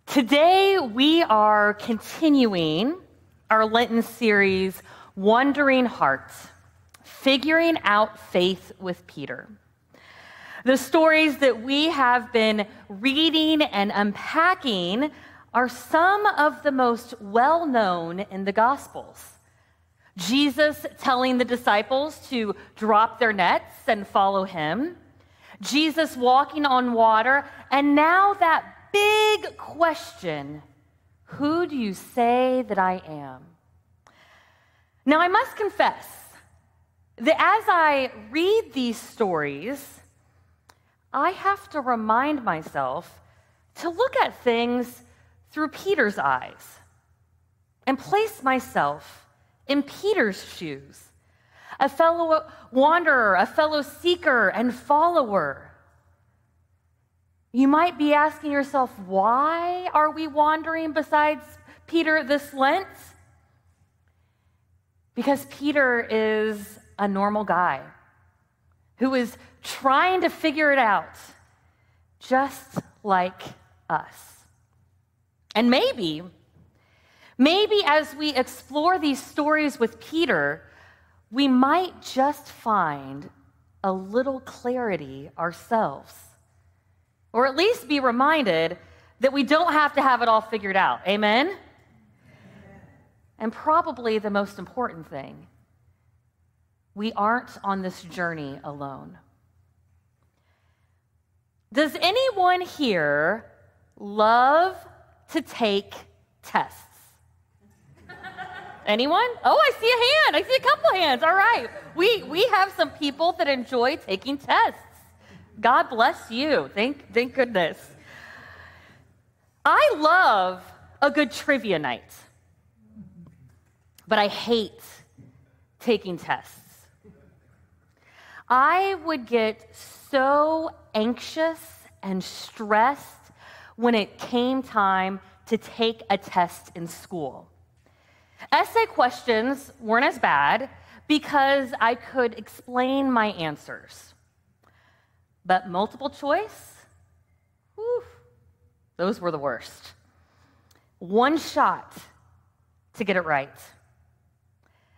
Today, we are continuing our Lenten series, Wandering Hearts, Figuring Out Faith with Peter. The stories that we have been reading and unpacking are some of the most well-known in the Gospels. Jesus telling the disciples to drop their nets and follow him, Jesus walking on water, and now that big question, who do you say that I am? Now, I must confess that as I read these stories, I have to remind myself to look at things through Peter's eyes and place myself in Peter's shoes, a fellow wanderer, a fellow seeker and follower. You might be asking yourself, why are we wandering besides Peter this Lent? Because Peter is a normal guy who is trying to figure it out, just like us. And maybe as we explore these stories with Peter, we might just find a little clarity ourselves. Or at least be reminded that we don't have to have it all figured out. Amen? Amen? And probably the most important thing, we aren't on this journey alone. Does anyone here love to take tests? Anyone? Oh, I see a hand. I see a couple hands. All right. We have some people that enjoy taking tests. God bless you. Thank goodness. I love a good trivia night, but I hate taking tests. I would get so anxious and stressed when it came time to take a test in school. Essay questions weren't as bad because I could explain my answers. But multiple choice, whew, those were the worst. One shot to get it right.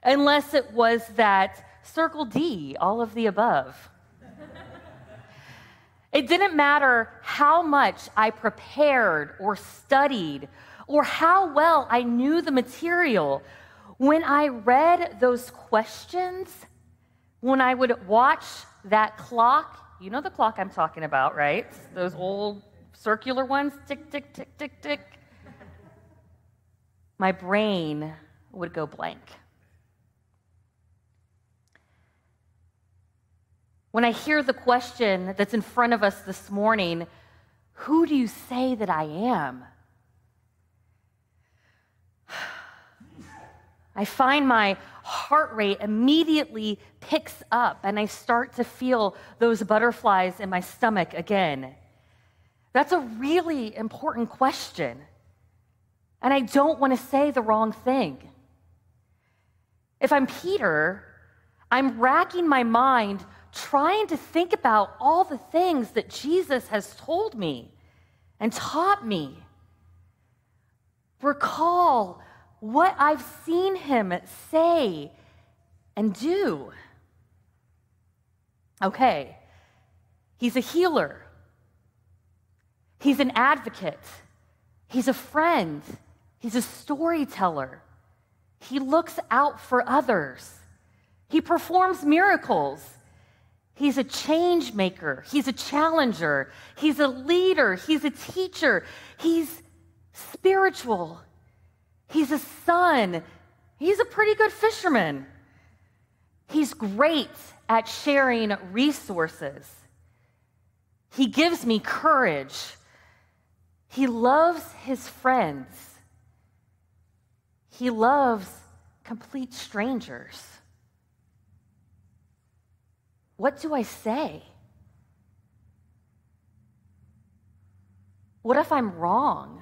Unless it was that circle D, all of the above. It didn't matter how much I prepared or studied or how well I knew the material. When I read those questions, when I would watch that clock, you know the clock I'm talking about, right? Those old circular ones, tick, tick, tick, tick, tick. My brain would go blank. When I hear the question that's in front of us this morning, who do you say that I am? I find my heart rate immediately picks up and I start to feel those butterflies in my stomach again. That's a really important question. And I don't want to say the wrong thing. If I'm Peter, I'm racking my mind trying to think about all the things that Jesus has told me and taught me. Recall what I've seen him say and do. Okay, he's a healer. He's an advocate. He's a friend. He's a storyteller. He looks out for others. He performs miracles. He's a change maker. He's a challenger. He's a leader. He's a teacher. He's spiritual. He's a son. He's a pretty good fisherman. He's great at sharing resources. He gives me courage. He loves his friends. He loves complete strangers. What do I say? What if I'm wrong?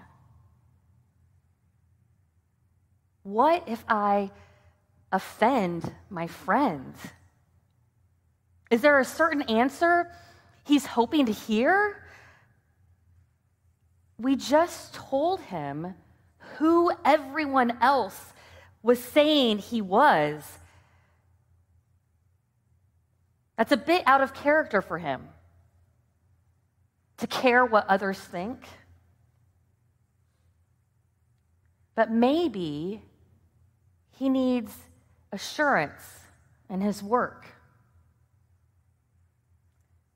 What if I offend my friend? Is there a certain answer he's hoping to hear? We just told him who everyone else was saying he was. That's a bit out of character for him, to care what others think. But maybe he needs assurance in his work.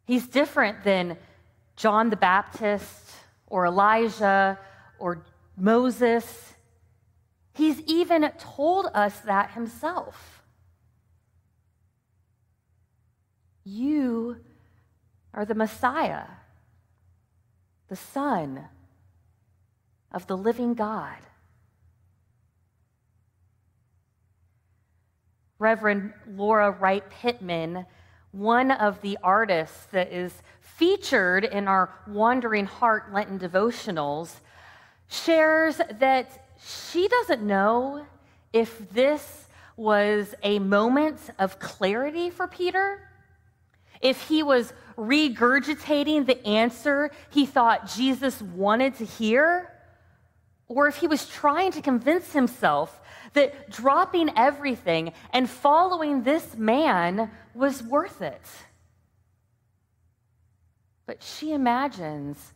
He's different than John the Baptist or Elijah or Moses. He's even told us that himself. You are the Messiah, the Son of the living God. Reverend Laura Wright Pittman, one of the artists that is featured in our Wandering Heart Lenten devotionals, shares that she doesn't know if this was a moment of clarity for Peter, if he was regurgitating the answer he thought Jesus wanted to hear, or if he was trying to convince himself that dropping everything and following this man was worth it. But she imagines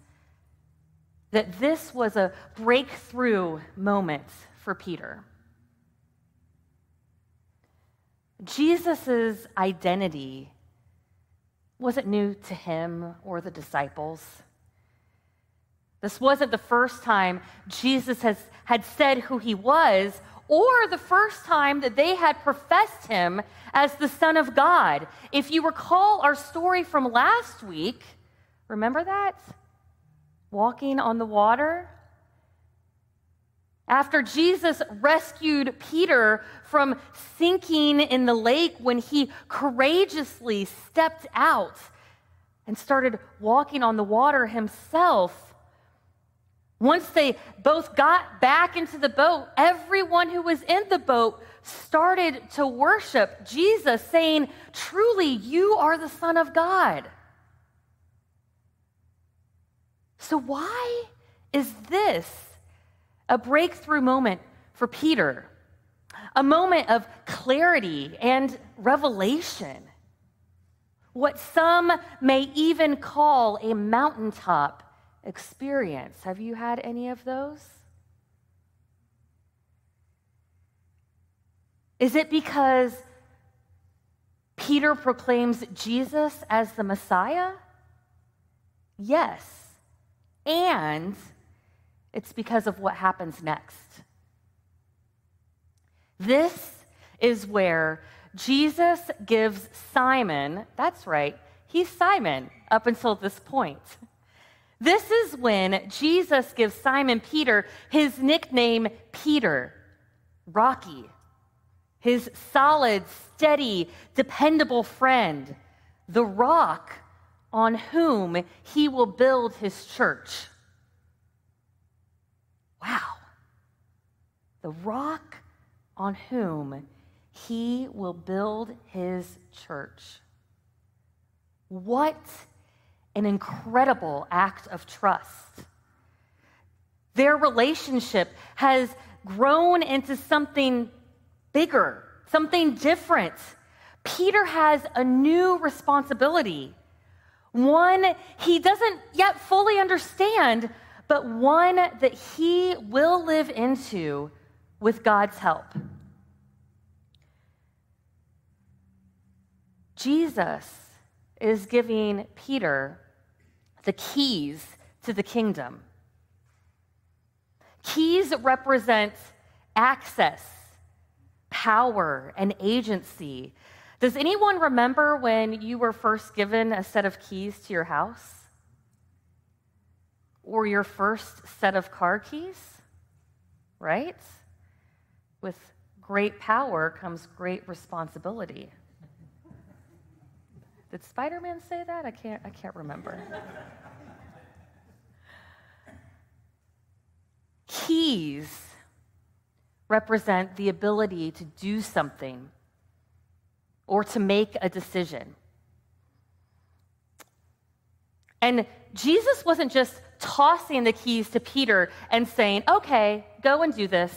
that this was a breakthrough moment for Peter. Jesus' identity wasn't new to him or the disciples. This wasn't the first time Jesus had said who he was, or the first time that they had professed him as the Son of God. If you recall our story from last week, remember that? Walking on the water? After Jesus rescued Peter from sinking in the lake when he courageously stepped out and started walking on the water himself, once they both got back into the boat, everyone who was in the boat started to worship Jesus, saying, "Truly, you are the Son of God." So why is this a breakthrough moment for Peter? A moment of clarity and revelation. What some may even call a mountaintop experience. Have you had any of those? Is it because Peter proclaims Jesus as the Messiah? Yes. And it's because of what happens next. This is where Jesus gives Simon, that's right, he's Simon up until this point. This is when Jesus gives Simon Peter his nickname Peter, Rocky, his solid, steady, dependable friend, the rock on whom he will build his church. Wow. The rock on whom he will build his church. What an incredible act of trust. Their relationship has grown into something bigger, something different. Peter has a new responsibility, one he doesn't yet fully understand, but one that he will live into with God's help. Jesus is giving Peter the keys to the kingdom. Keys represent access, power, and agency. Does anyone remember when you were first given a set of keys to your house? Or your first set of car keys? Right? With great power comes great responsibility. Did Spider-Man say that? I can't remember. Keys represent the ability to do something or to make a decision. And Jesus wasn't just tossing the keys to Peter and saying, okay, go and do this,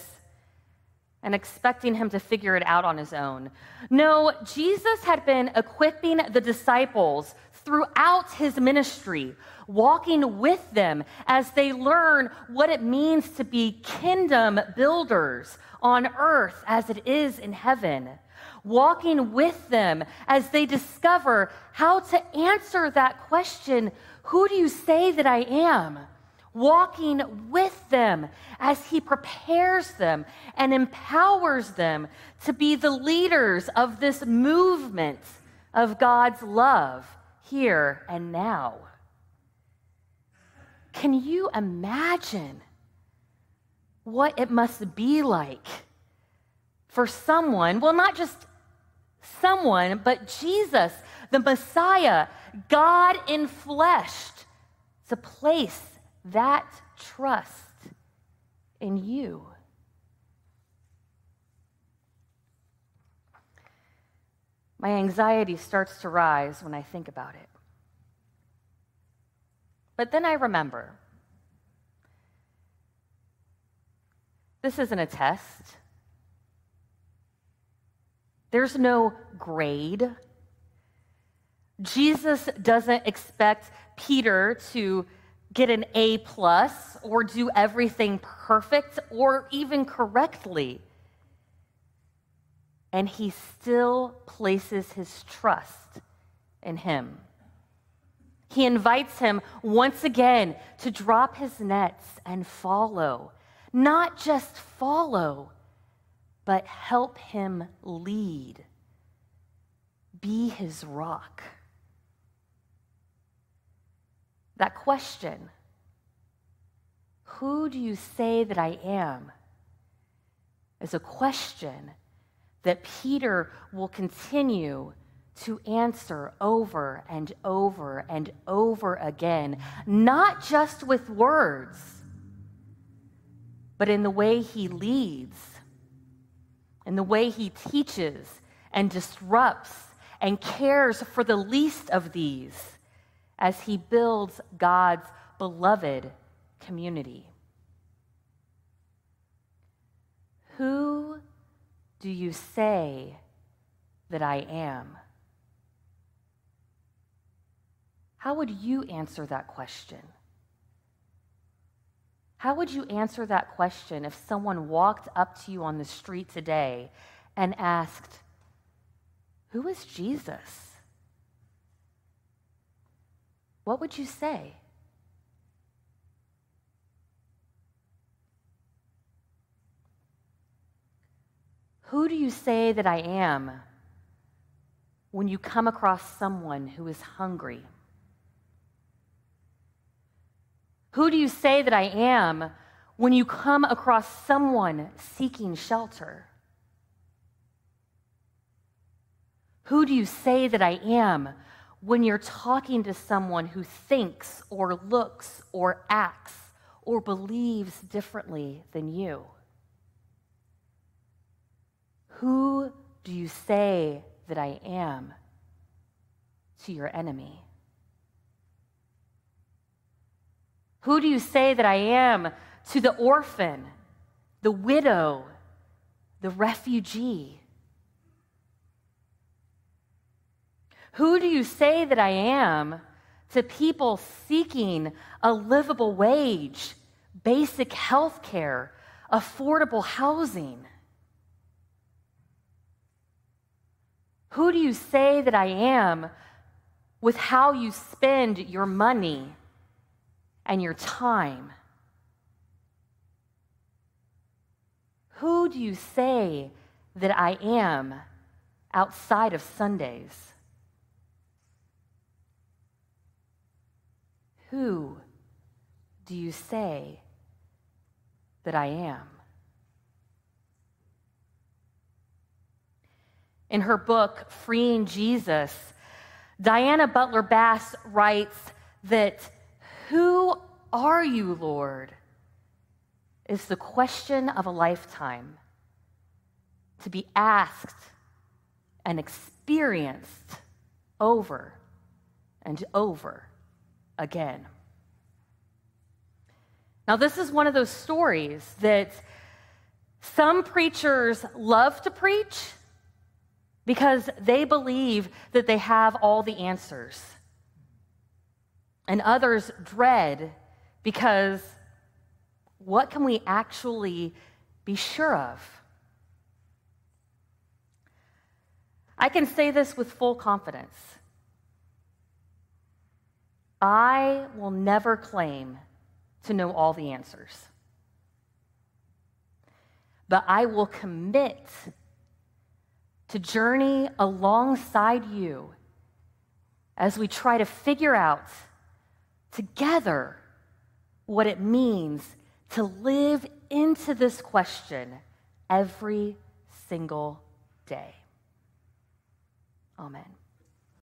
and expecting him to figure it out on his own. No, Jesus had been equipping the disciples throughout his ministry, walking with them as they learn what it means to be kingdom builders on earth as it is in heaven. Walking with them as they discover how to answer that question, who do you say that I am? Walking with them as he prepares them and empowers them to be the leaders of this movement of God's love here and now. Can you imagine what it must be like for someone, well, not just someone, but Jesus, the Messiah, God in flesh, to place that trust in you? My anxiety starts to rise when I think about it. But then I remember, this isn't a test. There's no grade. Jesus doesn't expect Peter to get an A+ or do everything perfect or even correctly. And he still places his trust in him. He invites him once again to drop his nets and follow. Not just follow, but help him lead. Be his rock. That question, who do you say that I am, is a question that Peter will continue to answer over and over and over again, not just with words, but in the way he leads, in the way he teaches and disrupts and cares for the least of these as he builds God's beloved community. Who do you say that I am? How would you answer that question? How would you answer that question if someone walked up to you on the street today and asked, "Who is Jesus?" What would you say? Who do you say that I am when you come across someone who is hungry? Who do you say that I am when you come across someone seeking shelter? Who do you say that I am when you're talking to someone who thinks or looks or acts or believes differently than you? Who do you say that I am to your enemy? Who do you say that I am to the orphan, the widow, the refugee? Who do you say that I am to people seeking a livable wage, basic health care, affordable housing? Who do you say that I am with how you spend your money and your time? Who do you say that I am outside of Sundays? Who do you say that I am? In her book, Freeing Jesus, Diana Butler Bass writes that, "Who are you, Lord?" is the question of a lifetime, to be asked and experienced over and over again. Now, this is one of those stories that some preachers love to preach because they believe that they have all the answers, and others dread because what can we actually be sure of? I can say this with full confidence. I will never claim to know all the answers, but I will commit to journey alongside you as we try to figure out together what it means to live into this question every single day. Amen.